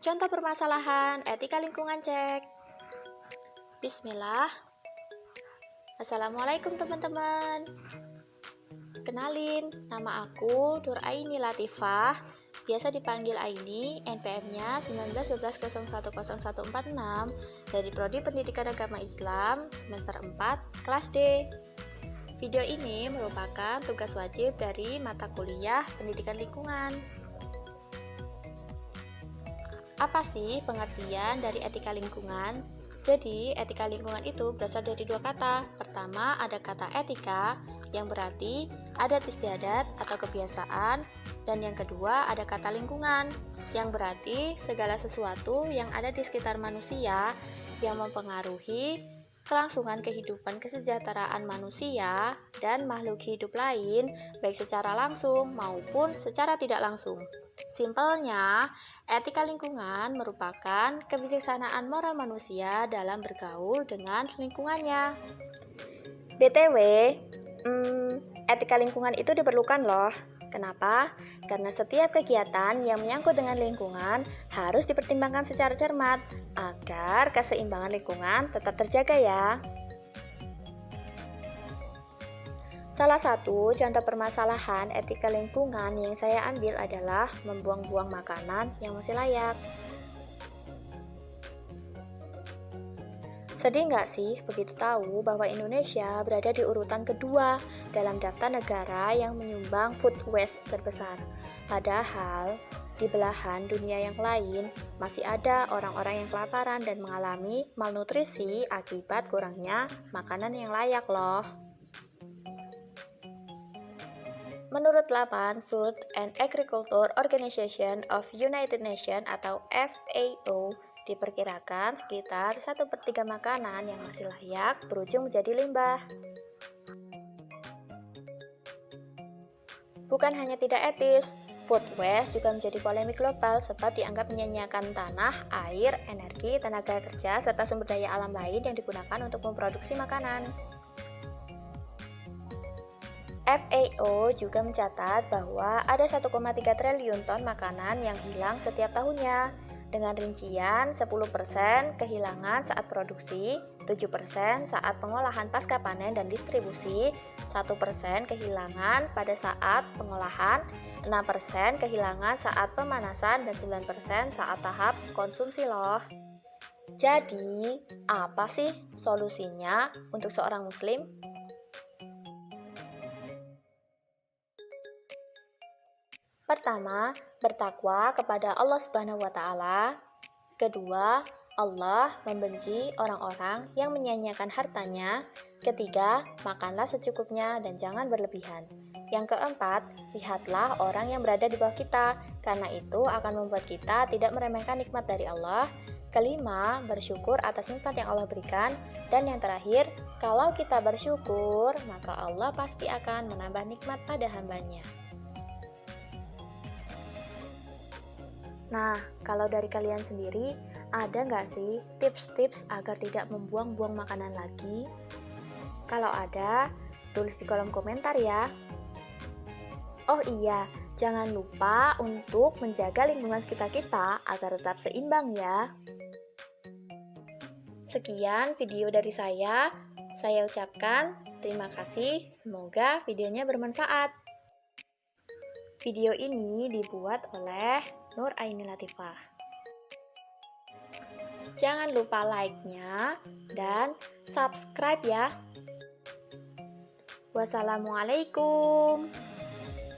Contoh permasalahan etika lingkungan cek. Bismillah. Assalamualaikum teman-teman. Kenalin, nama aku Nur Aini Latifah, biasa dipanggil Aini, NPM-nya 1911010146 dari Prodi Pendidikan Agama Islam semester 4 kelas D. Video ini merupakan tugas wajib dari mata kuliah Pendidikan Lingkungan. Apa sih pengertian dari etika lingkungan? Jadi, etika lingkungan itu berasal dari dua kata. Pertama, ada kata etika, yang berarti adat istiadat atau kebiasaan, dan yang kedua ada kata lingkungan, yang berarti segala sesuatu yang ada di sekitar manusia yang mempengaruhi kelangsungan kehidupan kesejahteraan manusia dan makhluk hidup lain, baik secara langsung maupun secara tidak langsung. Simpelnya, etika lingkungan merupakan kebijaksanaan moral manusia dalam bergaul dengan lingkungannya. BTW, etika lingkungan itu diperlukan loh. Kenapa? Karena setiap kegiatan yang menyangkut dengan lingkungan harus dipertimbangkan secara cermat agar keseimbangan lingkungan tetap terjaga ya. Salah satu contoh permasalahan etika lingkungan yang saya ambil adalah membuang-buang makanan yang masih layak. Sedih nggak sih begitu tahu bahwa Indonesia berada di urutan kedua dalam daftar negara yang menyumbang food waste terbesar. Padahal di belahan dunia yang lain masih ada orang-orang yang kelaparan dan mengalami malnutrisi akibat kurangnya makanan yang layak loh. Menurut laman Food and Agriculture Organization of United Nations atau FAO, diperkirakan sekitar 1/3 makanan yang masih layak berujung menjadi limbah. Bukan hanya tidak etis, food waste juga menjadi polemik global sebab dianggap menyia-nyiakan tanah, air, energi, tenaga kerja, serta sumber daya alam lain yang digunakan untuk memproduksi makanan. FAO juga mencatat bahwa ada 1,3 triliun ton makanan yang hilang setiap tahunnya, dengan rincian 10% kehilangan saat produksi, 7% saat pengolahan pasca panen dan distribusi, 1% kehilangan pada saat pengolahan, 6% kehilangan saat pemanasan, dan 9% saat tahap konsumsi loh. Jadi, apa sih solusinya untuk seorang muslim? Pertama, bertakwa kepada Allah Subhanahu wa Ta'ala. Kedua, Allah membenci orang-orang yang menyia-nyiakan hartanya. Ketiga, makanlah secukupnya dan jangan berlebihan. Yang keempat, lihatlah orang yang berada di bawah kita, karena itu akan membuat kita tidak meremehkan nikmat dari Allah. Kelima, bersyukur atas nikmat yang Allah berikan. Dan yang terakhir, kalau kita bersyukur, maka Allah pasti akan menambah nikmat pada hambanya. Nah, kalau dari kalian sendiri, ada nggak sih tips-tips agar tidak membuang-buang makanan lagi? Kalau ada, tulis di kolom komentar ya. Oh iya, jangan lupa untuk menjaga lingkungan sekitar kita agar tetap seimbang ya. Sekian video dari saya ucapkan terima kasih, semoga videonya bermanfaat. Video ini dibuat oleh Nur Aini Latifah. Jangan lupa like-nya dan subscribe ya. Wassalamualaikum.